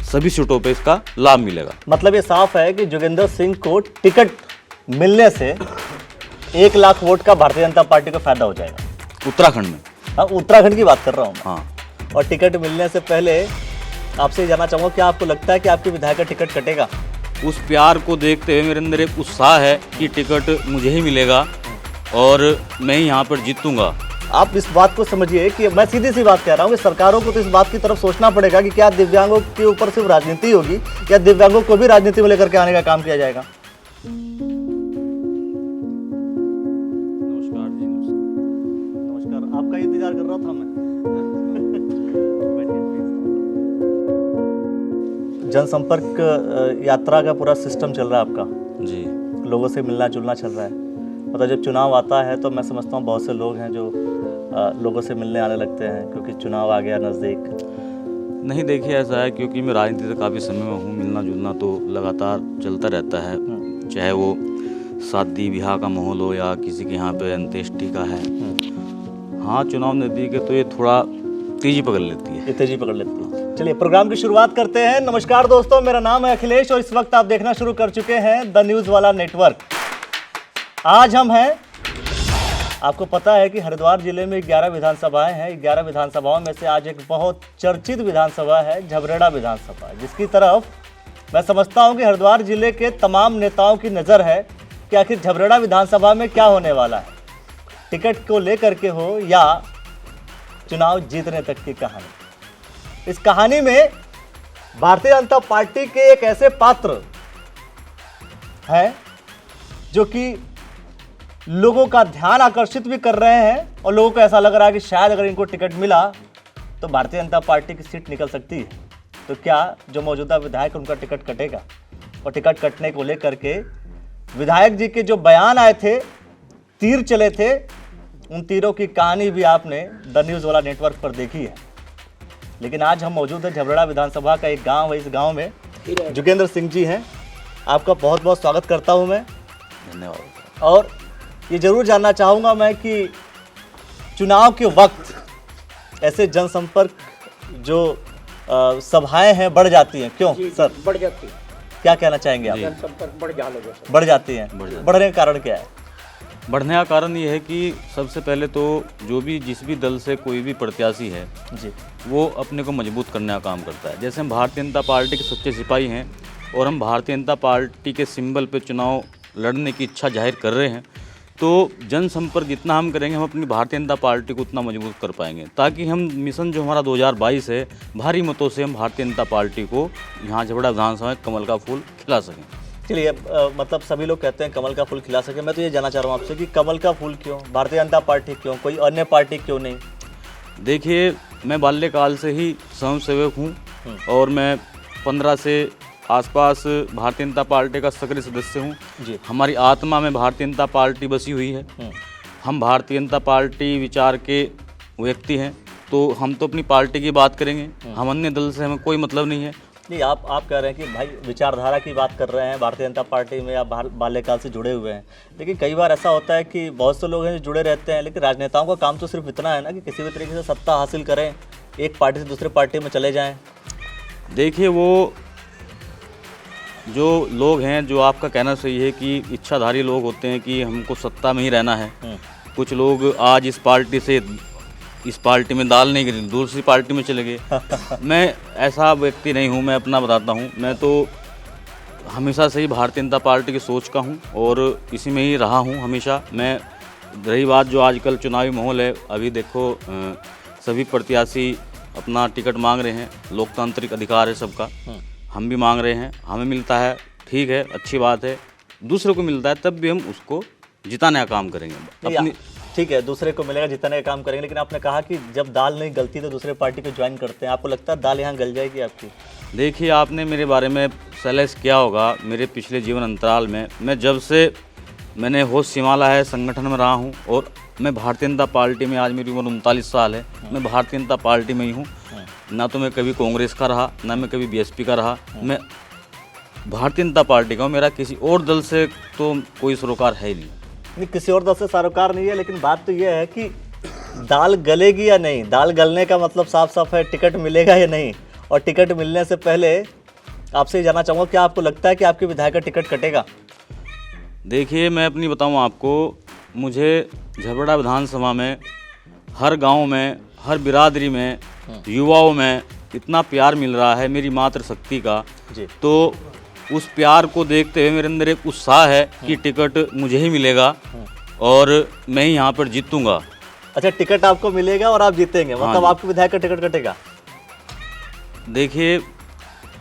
सभी सीटों पे इसका लाभ मिलेगा। मतलब ये साफ है कि जोगेंद्र सिंह को टिकट मिलने से 1 लाख वोट का भारतीय जनता पार्टी को फायदा हो जाएगा उत्तराखंड में। हाँ, उत्तराखंड की बात कर रहा हूँ मैं। हाँ, और टिकट मिलने से पहले आपसे ये जानना चाहूँगा, क्या आपको लगता है कि आपके विधायक का टिकट कटेगा? उस प्यार को देखते हुए मेरे अंदर एक उत्साह है कि टिकट मुझे ही मिलेगा और मैं ही यहाँ पर जीतूंगा। आप इस बात को समझिए कि मैं सीधी सी बात कह रहा हूँ कि सरकारों को तो इस बात की तरफ सोचना पड़ेगा कि क्या दिव्यांगों के ऊपर सिर्फ राजनीति होगी या दिव्यांगों को भी राजनीति में लेकर के आने का काम किया जाएगा। नमस्कार जी। नमस्कार, आपका इंतजार कर रहा था मैं। जनसंपर्क यात्रा का पूरा सिस्टम चल रहा है आपका, जी। लोगों से मिलना जुलना चल रहा है। मतलब जब चुनाव आता है तो मैं समझता हूँ बहुत से लोग हैं जो लोगों से मिलने आने लगते हैं क्योंकि चुनाव आ गया नज़दीक। नहीं, देखिए ऐसा है क्योंकि मैं राजनीति से काफ़ी समय में हूँ, मिलना जुलना तो लगातार चलता रहता है, चाहे वो शादी ब्याह का माहौल हो या किसी के यहाँ पे अंत्येष्टि का है। हाँ, चुनाव नज़दीक है तो ये थोड़ा तेजी पकड़ लेती है। ये तेजी पकड़ लेती है। चलिए प्रोग्राम की शुरुआत करते हैं। नमस्कार दोस्तों, मेरा नाम है अखिलेश और इस वक्त आप देखना शुरू कर चुके हैं द न्यूज़ वाला नेटवर्क। आज हम हैं, आपको पता है कि हरिद्वार जिले में 11 विधानसभाएं हैं। 11 विधानसभाओं में से आज एक बहुत चर्चित विधानसभा है झबरेड़ा विधानसभा, जिसकी तरफ मैं समझता हूं कि हरिद्वार जिले के तमाम नेताओं की नज़र है कि आखिर झबरेड़ा विधानसभा में क्या होने वाला है, टिकट को लेकर के हो या चुनाव जीतने तक की कहानी। इस कहानी में भारतीय जनता पार्टी के एक ऐसे पात्र हैं जो कि लोगों का ध्यान आकर्षित भी कर रहे हैं और लोगों को ऐसा लग रहा है कि शायद अगर इनको टिकट मिला तो भारतीय जनता पार्टी की सीट निकल सकती है। तो क्या जो मौजूदा विधायक उनका टिकट कटेगा? और टिकट कटने को लेकर के विधायक जी के जो बयान आए थे, तीर चले थे, उन तीरों की कहानी भी आपने द न्यूज़ वाला नेटवर्क पर देखी है। लेकिन आज हम मौजूद हैं झबरेड़ा विधानसभा का एक गाँव है। इस गाँव में जोगेंद्र सिंह जी हैं। आपका बहुत बहुत स्वागत करता हूँ मैं। धन्यवाद। और ये जरूर जानना चाहूँगा मैं कि चुनाव के वक्त ऐसे जनसंपर्क जो सभाएं हैं बढ़ जाती हैं, क्यों सर? बढ़ जाती है। क्या कहना चाहेंगे आप? जनसंपर्क बढ़ बढ़ जाती हैं। बढ़ने का कारण क्या है? बढ़ने का कारण ये है कि सबसे पहले तो जो भी जिस भी दल से कोई भी प्रत्याशी है जी, वो अपने को मजबूत करने का काम करता है। जैसे हम भारतीय जनता पार्टी के सच्चे सिपाही हैं और हम भारतीय जनता पार्टी के सिंबल पे चुनाव लड़ने की इच्छा जाहिर कर रहे हैं, तो जनसंपर्क जितना हम करेंगे हम अपनी भारतीय जनता पार्टी को उतना मजबूत कर पाएंगे, ताकि हम मिशन जो हमारा 2022 है भारी मतों से हम भारतीय जनता पार्टी को यहाँ झबरेड़ा विधानसभा में कमल का फूल खिला सकें। चलिए मतलब सभी लोग कहते हैं कमल का फूल खिला सके। मैं तो ये जानना चाह रहा हूँ आपसे कि कमल का फूल क्यों? भारतीय जनता पार्टी क्यों? कोई अन्य पार्टी क्यों नहीं? देखिए, मैं बाल्यकाल से ही स्वयंसेवक हूँ और मैं 15 से आसपास भारतीय जनता पार्टी का सक्रिय सदस्य हूँ। जी, हमारी आत्मा में भारतीय जनता पार्टी बसी हुई है। हम भारतीय जनता पार्टी विचार के व्यक्ति हैं, तो हम तो अपनी पार्टी की बात करेंगे, हम अन्य दल से हमें कोई मतलब नहीं है। नहीं, आप कह रहे हैं कि भाई विचारधारा की बात कर रहे हैं, भारतीय जनता पार्टी में आप बाल्यकाल से जुड़े हुए हैं। लेकिन कई बार ऐसा होता है कि बहुत से लोग हैं जो जुड़े रहते हैं, लेकिन राजनेताओं का काम तो सिर्फ इतना है ना कि किसी भी तरीके से सत्ता हासिल करें, एक पार्टी से दूसरे पार्टी में चले जाएं। देखिए, वो जो लोग हैं, जो आपका कहना सही है कि इच्छाधारी लोग होते हैं कि हमको सत्ता में ही रहना है। कुछ लोग आज इस पार्टी से इस पार्टी में दाल नहीं गिरी, दूसरी पार्टी में चले गए। मैं ऐसा व्यक्ति नहीं हूँ, मैं अपना बताता हूँ। मैं तो हमेशा से ही भारतीय जनता पार्टी की सोच का हूँ और इसी में ही रहा हूँ हमेशा। मैं रही बात जो आजकल चुनावी माहौल है, अभी देखो सभी प्रत्याशी अपना टिकट मांग रहे हैं, लोकतांत्रिक अधिकार है सबका। हम भी मांग रहे हैं, हमें मिलता है, ठीक है, अच्छी बात है। दूसरे को मिलता है तब भी हम उसको जिताने का काम करेंगे अपनी। ठीक है, दूसरे को मिलेगा, जितने का काम करेंगे। लेकिन आपने कहा कि जब दाल नहीं गलती तो दूसरे पार्टी को ज्वाइन करते हैं। आपको लगता है दाल यहाँ गल जाएगी आपकी? देखिए, आपने मेरे बारे में सैलेस किया होगा मेरे पिछले जीवन अंतराल में। मैं जब से मैंने होश सिमाला है संगठन में रहा हूँ और मैं भारतीय जनता पार्टी में, आज मेरी उम्र 39 साल है, मैं भारतीय जनता पार्टी में ही हूँ। ना तो मैं कभी कांग्रेस का रहा, ना मैं कभी बीएसपी का रहा। मैं भारतीय जनता पार्टी का हूँ। मेरा किसी और दल से तो कोई सरोकार है ही नहीं। किसी और दल से सरोकार नहीं है, लेकिन बात तो यह है कि दाल गलेगी या नहीं। दाल गलने का मतलब साफ साफ है टिकट मिलेगा या नहीं। और टिकट मिलने से पहले आपसे ये जानना चाहूँगा, क्या आपको लगता है कि आपके विधायक का टिकट कटेगा? देखिए, मैं अपनी बताऊं आपको, मुझे झबड़ा विधानसभा में, हर गांव में, हर बिरादरी में, युवाओं में इतना प्यार मिल रहा है मेरी मातृशक्ति का जी। तो उस प्यार को देखते हुए मेरे अंदर एक उत्साह है कि टिकट मुझे ही मिलेगा और मैं ही यहाँ पर जीतूंगा। अच्छा, टिकट आपको मिलेगा और आप जीतेंगे, मतलब आपके विधायक का टिकट कटेगा? देखिए,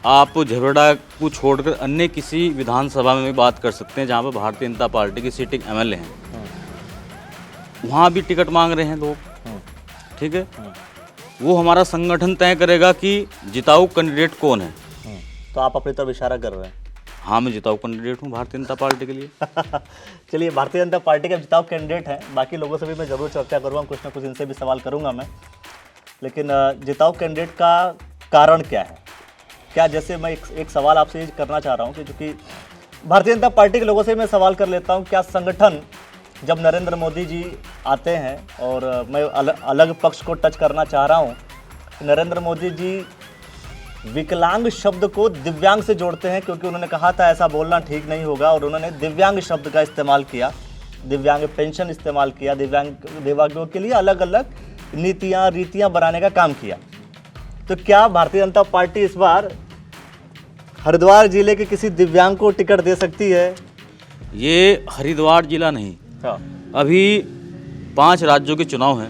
आप झबड़ा को छोड़कर अन्य किसी विधानसभा में भी बात कर सकते हैं जहाँ पर भारतीय जनता पार्टी की सीटिंग एमएलए हैं, वहाँ भी टिकट मांग रहे हैं लोग, ठीक है। वो हमारा संगठन तय करेगा कि जिताऊ कैंडिडेट कौन है। तो आप अपनी तरफ इशारा कर रहे हैं? हाँ, मैं जिताऊ कैंडिडेट हूँ भारतीय जनता पार्टी के लिए। चलिए, भारतीय जनता पार्टी के जिताऊ कैंडिडेट हैं, बाकी लोगों से भी मैं ज़रूर चर्चा करूँगा, कुछ ना कुछ इनसे भी सवाल करूँगा मैं। लेकिन जिताऊ कैंडिडेट का कारण क्या है? क्या, जैसे मैं एक सवाल आपसे ये करना चाह रहा हूँ कि चूँकि भारतीय जनता पार्टी के लोगों से मैं सवाल कर लेता हूँ, क्या संगठन जब नरेंद्र मोदी जी आते हैं, और मैं अलग पक्ष को टच करना चाह रहा हूँ, नरेंद्र मोदी जी विकलांग शब्द को दिव्यांग से जोड़ते हैं, क्योंकि उन्होंने कहा था ऐसा बोलना ठीक नहीं होगा, और उन्होंने दिव्यांग शब्द का इस्तेमाल किया, दिव्यांग पेंशन इस्तेमाल किया, दिव्यांगों के लिए अलग अलग नीतियाँ रीतियाँ बनाने का काम किया। तो क्या भारतीय जनता पार्टी इस बार हरिद्वार जिले के किसी दिव्यांग को टिकट दे सकती है? ये हरिद्वार जिला नहीं, हाँ। अभी 5 राज्यों के चुनाव हैं,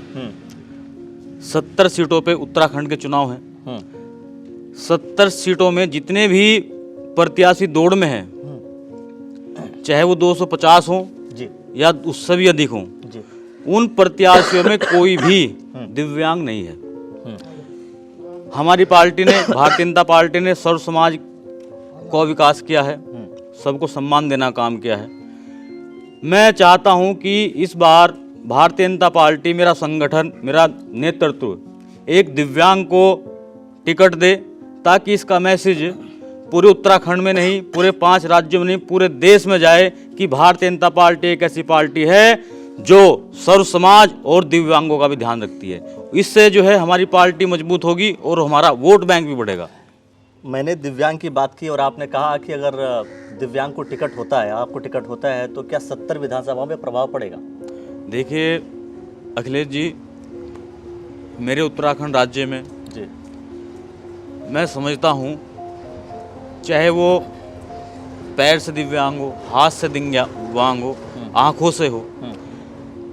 70 सीटों पे उत्तराखंड के चुनाव हैं, 70 सीटों में जितने भी प्रत्याशी दौड़ में हैं, चाहे वो 250 हों जी या उससे भी अधिक हों, जी, उन प्रत्याशियों में कोई भी दिव्यांग नहीं है। हमारी पार्टी ने, भारतीय जनता पार्टी ने सर्व समाज को विकास किया है, सबको सम्मान देना काम किया है। मैं चाहता हूं कि इस बार भारतीय जनता पार्टी, मेरा संगठन, मेरा नेतृत्व एक दिव्यांग को टिकट दे, ताकि इसका मैसेज पूरे उत्तराखंड में नहीं, पूरे 5 राज्यों में नहीं, पूरे देश में जाए कि भारतीय जनता पार्टी एक ऐसी पार्टी है जो सर्व समाज और दिव्यांगों का भी ध्यान रखती है। इससे जो है हमारी पार्टी मजबूत होगी और हमारा वोट बैंक भी बढ़ेगा। मैंने दिव्यांग की बात की और आपने कहा कि अगर दिव्यांग को टिकट होता है, आपको टिकट होता है, तो क्या 70 विधानसभा में प्रभाव पड़ेगा? देखिए अखिलेश जी, मेरे उत्तराखंड राज्य में जी, मैं समझता हूँ, चाहे वो पैर से दिव्यांग हो, हाथ से दिव्यांग हो, आँखों से हो,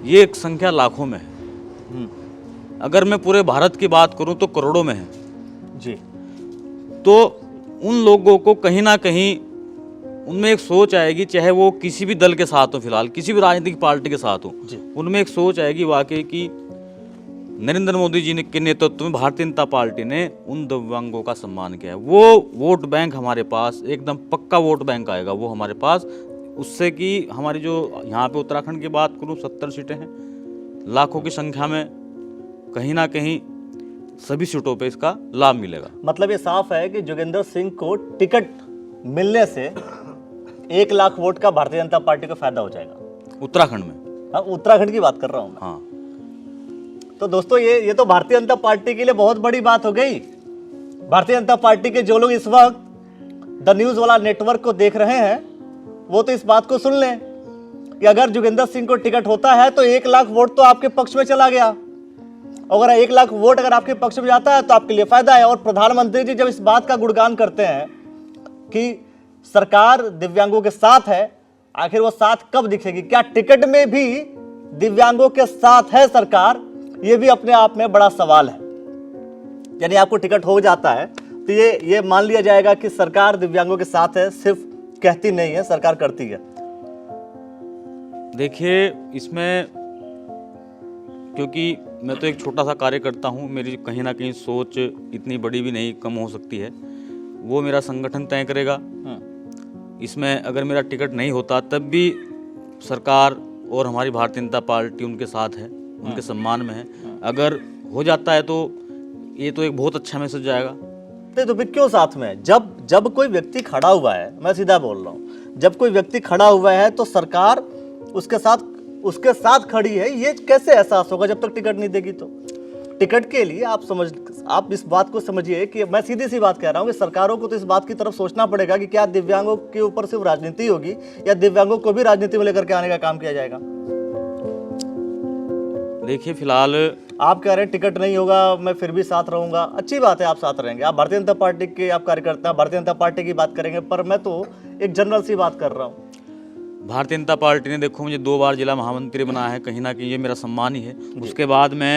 ये एक संख्या लाखों में है। अगर मैं पूरे भारत की बात करूं तो करोड़ों में है जी। तो उन लोगों को कहीं ना कहीं उनमें एक सोच आएगी, चाहे वो किसी भी दल के साथ हो, फिलहाल किसी भी राजनीतिक पार्टी के साथ हो, उनमें एक सोच आएगी वाकई कि नरेंद्र मोदी जी के नेतृत्व में भारतीय जनता पार्टी ने उन दिव्यांगों का सम्मान किया है। वो वोट बैंक हमारे पास एकदम पक्का वोट बैंक आएगा वो हमारे पास, उससे कि हमारी जो यहाँ पे उत्तराखंड की बात करूँ 70 सीटें हैं, लाखों की संख्या में कहीं ना कहीं सभी सीटों पे इसका लाभ मिलेगा। मतलब ये साफ है कि जोगेंद्र सिंह को टिकट मिलने से 1 लाख वोट का भारतीय जनता पार्टी को फायदा हो जाएगा उत्तराखंड में। हाँ, उत्तराखंड की बात कर रहा हूँ मैं। हाँ, तो दोस्तों ये तो भारतीय जनता पार्टी के लिए बहुत बड़ी बात हो गई। भारतीय जनता पार्टी के जो लोग इस वक्त द न्यूज़ वाला नेटवर्क को देख रहे हैं, वो तो इस बात को सुन लें कि अगर जोगेंद्र सिंह को टिकट होता है तो 1 लाख वोट तो आपके पक्ष में चला गया। अगर 1 लाख वोट अगर आपके पक्ष में जाता है तो आपके लिए फायदा है। और प्रधानमंत्री जी जब इस बात का गुणगान करते हैं कि सरकार दिव्यांगों के साथ है, आखिर वो साथ कब दिखेगी? क्या टिकट में भी दिव्यांगों के साथ है सरकार? ये भी अपने आप में बड़ा सवाल है। यानी आपको टिकट हो जाता है तो ये मान लिया जाएगा कि सरकार दिव्यांगों के साथ है, सिर्फ कहती नहीं है, सरकार करती है। देखिए इसमें, क्योंकि मैं तो एक छोटा सा कार्य करता हूँ, मेरी कहीं ना कहीं सोच इतनी बड़ी भी नहीं, कम हो सकती है, वो मेरा संगठन तय करेगा। इसमें अगर मेरा टिकट नहीं होता तब भी सरकार और हमारी भारतीय जनता पार्टी उनके साथ है, उनके सम्मान में है। अगर हो जाता है तो ये तो एक बहुत अच्छा मैसेज जाएगा। तो फिर क्यों साथ में? जब कोई व्यक्ति खड़ा हुआ है, मैं सीधा बोल रहा हूँ, जब कोई व्यक्ति खड़ा हुआ है तो सरकार उसके साथ खड़ी है, ये कैसे एहसास होगा जब तक टिकट नहीं देगी? तो टिकट के लिए आप इस बात को समझिए कि मैं सीधी सी बात कह रहा हूँ कि सरकारों को तो इस बात की तरफ सोचना पड़ेगा कि क्या दिव्यांगों के ऊपर सिर्फ राजनीति होगी या दिव्यांगों को भी राजनीति में लेकर के आने का काम किया जाएगा। देखिए फिलहाल आप कह रहे हैं टिकट नहीं होगा, मैं फिर भी साथ रहूंगा। अच्छी बात है, आप साथ रहेंगे, आप भारतीय जनता पार्टी के आप कार्यकर्ता हैं, भारतीय जनता पार्टी की बात करेंगे, पर मैं तो एक जनरल सी बात कर रहा हूँ। भारतीय जनता पार्टी ने देखो मुझे 2 बार जिला महामंत्री बनाया है, कहीं ना कहीं ये मेरा सम्मान ही है। उसके बाद मैं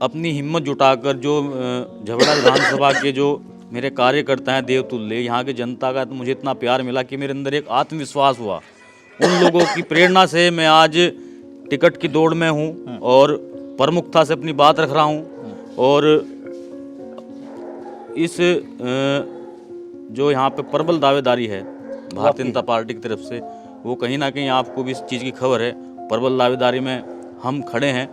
अपनी हिम्मत जुटाकर जो झगड़ा विधानसभा के जो मेरे कार्यकर्ता हैं देवतुल्य, यहाँ की जनता का तो मुझे इतना प्यार मिला कि मेरे अंदर एक आत्मविश्वास हुआ। उन लोगों की प्रेरणा से मैं आज टिकट की दौड़ में हूँ और प्रमुखता से अपनी बात रख रहा हूँ। और इस जो यहाँ पे प्रबल दावेदारी है भारतीय जनता पार्टी की तरफ से, वो कहीं ना कहीं आपको भी इस चीज़ की खबर है। प्रबल दावेदारी में हम खड़े हैं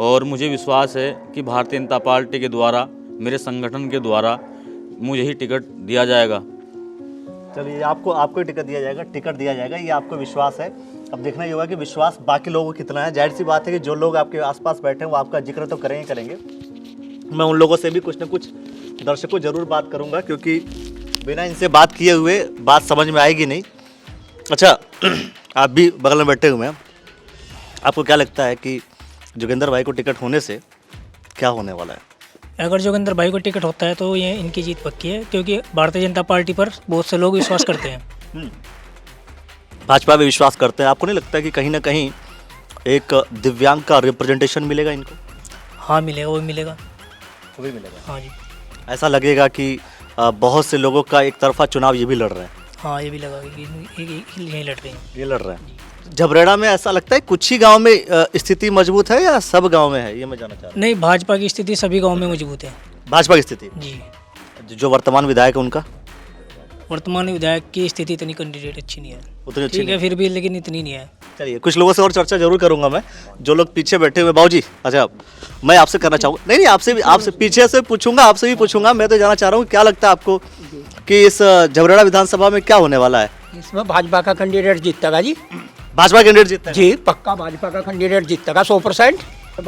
और मुझे विश्वास है कि भारतीय जनता पार्टी के द्वारा, मेरे संगठन के द्वारा मुझे ही टिकट दिया जाएगा। चलिए, आपको ही टिकट दिया जाएगा, ये आपको विश्वास है। अब देखना ये होगा कि विश्वास बाकी लोगों को कितना है। जाहिर सी बात है कि जो लोग आपके आसपास बैठे हैं वो आपका जिक्र तो करेंगे। मैं उन लोगों से भी कुछ न कुछ दर्शकों जरूर बात करूंगा, क्योंकि बिना इनसे बात किए हुए बात समझ में आएगी नहीं। अच्छा, आप भी बगल में बैठे हुए हैं, आपको क्या लगता है कि जोगिंदर भाई को टिकट होने से क्या होने वाला है? अगर जोगिंदर भाई को टिकट होता है तो ये इनकी जीत पक्की है, क्योंकि भारतीय जनता पार्टी पर बहुत से लोग विश्वास करते हैं। भाजपा में विश्वास करते हैं। आपको नहीं लगता कि कहीं ना कहीं एक दिव्यांग का रिप्रेजेंटेशन मिलेगा इनको? हाँ मिलेगा, वो मिलेगा। वो भी मिलेगा। हाँ जी, ऐसा लगेगा कि बहुत से लोगों का एक तरफा चुनाव ये भी लड़ रहे हैं। हाँ ये भी लगा यही लड़ रहे हैं। ये लड़ रहे हैं। झबरेड़ा में ऐसा लगता है कुछ ही गांव में स्थिति मजबूत है या सब गांव में है, ये मैं जानना चाह रहा नहीं, भाजपा की स्थिति सभी गाँव में मजबूत है। हूँ। भाजपा की स्थिति जी, जो वर्तमान विधायक है उनका, वर्तमान विधायक की स्थिति इतनी कैंडिडेट अच्छी नहीं है। उतनी अच्छी ठीक है, फिर भी लेकिन इतनी नहीं है। चलिए, कुछ लोगों से और चर्चा जरूर करूंगा मैं, जो लोग पीछे बैठे हुए। बाबूजी, अच्छा मैं आपसे करना चाहूँगा, नहीं आपसे पीछे से पूछूंगा, आपसे भी पूछूंगा। मैं तो जानना चाह रहा हूँ क्या लगता है आपको कि इस झबरेड़ा विधानसभा में क्या होने वाला है? इसमें भाजपा का कैंडिडेट जीतेगा जी। भाजपा कैंडिडेट जीतता है? जी पक्का भाजपा का कैंडिडेट जीतेगा 100%।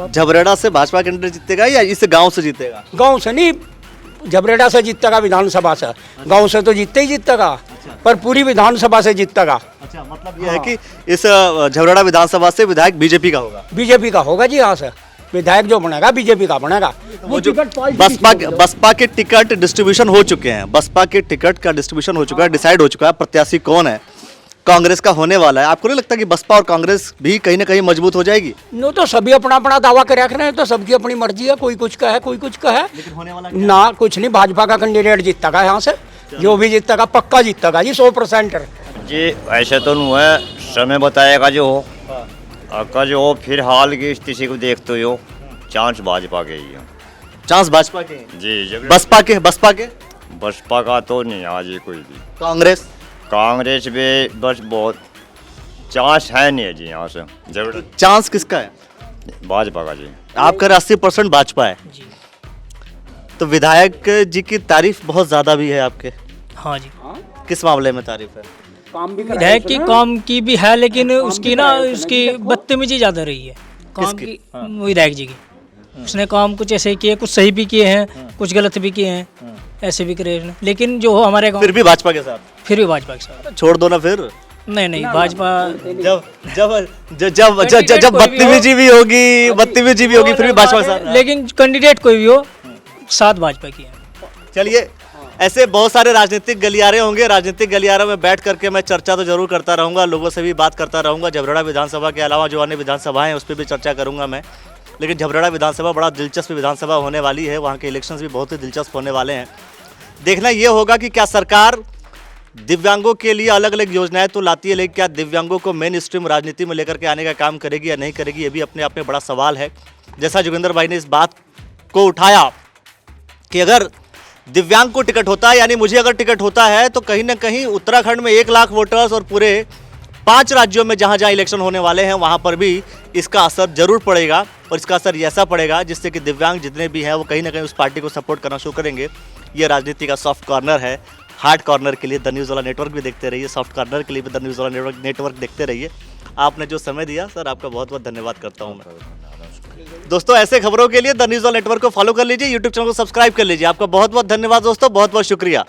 झबरेड़ा से भाजपा कैंडिडेट जीतेगा या इस गांव से जीतेगा? गांव से नहीं, झबरेड़ा से जीतेगा, विधानसभा से। गांव से तो जीतते ही जीतेगा, पर पूरी विधानसभा से जीतेगा। अच्छा, मतलब ये है कि इस झबरेड़ा विधानसभा से विधायक बीजेपी का होगा? बीजेपी का होगा जी। यहाँ से विधायक जो बनेगा बीजेपी का बनेगा। वो टिकट बसपा के टिकट डिस्ट्रीब्यूशन हो चुके हैं, बसपा के टिकट का डिस्ट्रीब्यूशन हो चुका है, डिसाइड हो चुका है प्रत्याशी कौन है, कांग्रेस का होने वाला है। आपको नहीं लगता कि बसपा और कांग्रेस भी कहीं ना कहीं मजबूत हो जाएगी? नो, तो सभी अपना अपना दावा कर रहे हैं, तो सबकी अपनी मर्जी है। कोई कुछ का है, कोई कुछ का है, लेकिन होने वाला ना कुछ नहीं। भाजपा का कैंडिडेट जीतेगा यहाँ से, जो भी जीतेगा पक्का जीतेगा जी 100%। जी ऐसा तो नहीं है, समय बताएगा जो हो। अका जो हो फिलहाल की स्थिति को देखते हो, चांस भाजपा के ही है। चांस भाजपा के? जी जब बसपा के बसपा का तो नहीं आज कोई भी। कांग्रेस में बस बहुत चांस है नहीं है जी यहाँ से। जब चांस किसका है? भाजपा का जी। आपका 80% भाजपा है जी, तो विधायक जी की तारीफ बहुत ज्यादा भी है आपके? हाँ जी। किस मामले में तारीफ है? विधायक की काम की भी है, लेकिन उसकी उसकी बदतमीजी ज़्यादा रही है काम किसकी? की। विधायक जी की उसने काम कुछ ऐसे किए, कुछ सही भी किए हैं, कुछ गलत भी किए हैं, ऐसे भी करे उसने। लेकिन जो हमारे गाँव फिर भी भाजपा के साथ? फिर भी भाजपा के साथ। छोड़ दो ना फिर। नहीं, भाजपा जब बदतमीजी भी होगी फिर भी भाजपा के साथ। लेकिन कैंडिडेट कोई भी हो, साथ भाजपा की है। चलिए, ऐसे बहुत सारे राजनीतिक गलियारे होंगे, राजनीतिक गलियारों में बैठ करके मैं चर्चा तो जरूर करता रहूंगा, लोगों से भी बात करता रहूंगा। झबरेड़ा विधानसभा के अलावा जो अन्य विधानसभाएं हैं उस पर भी चर्चा करूंगा मैं। लेकिन झबरेड़ा विधानसभा बड़ा दिलचस्प विधानसभा होने वाली है, वहाँ के इलेक्शंस भी बहुत ही दिलचस्प होने वाले हैं। देखना ये होगा कि क्या सरकार दिव्यांगों के लिए अलग अलग योजनाएं तो लाती है, लेकिन क्या दिव्यांगों को मेन स्ट्रीम राजनीति में लेकर के आने का काम करेगी या नहीं करेगी, ये भी अपने आप में बड़ा सवाल है। जैसा जोगिंदर भाई ने इस बात को उठाया कि अगर दिव्यांग को टिकट होता है, यानी मुझे अगर टिकट होता है, तो कहीं ना कहीं उत्तराखंड में 1 लाख वोटर्स और पूरे 5 राज्यों में जहाँ जहाँ इलेक्शन होने वाले हैं वहाँ पर भी इसका असर जरूर पड़ेगा। और इसका असर ऐसा पड़ेगा जिससे कि दिव्यांग जितने भी हैं वो कहीं ना कहीं उस पार्टी को सपोर्ट करना शुरू करेंगे। ये राजनीति का सॉफ्ट कॉर्नर है। हार्ड कॉर्नर के लिए द न्यूज़ वाला नेटवर्क भी देखते रहिए, सॉफ्ट कॉर्नर के लिए भी द न्यूज़ वाला नेटवर्क देखते रहिए। आपने जो समय दिया सर, आपका बहुत बहुत धन्यवाद करता हूँ मैं। दोस्तों ऐसे खबरों के लिए द न्यूज़ वाला नेटवर्क को फॉलो कर लीजिए, यूट्यूब चैनल को सब्सक्राइब कर लीजिए। आपका बहुत बहुत धन्यवाद दोस्तों, बहुत बहुत शुक्रिया।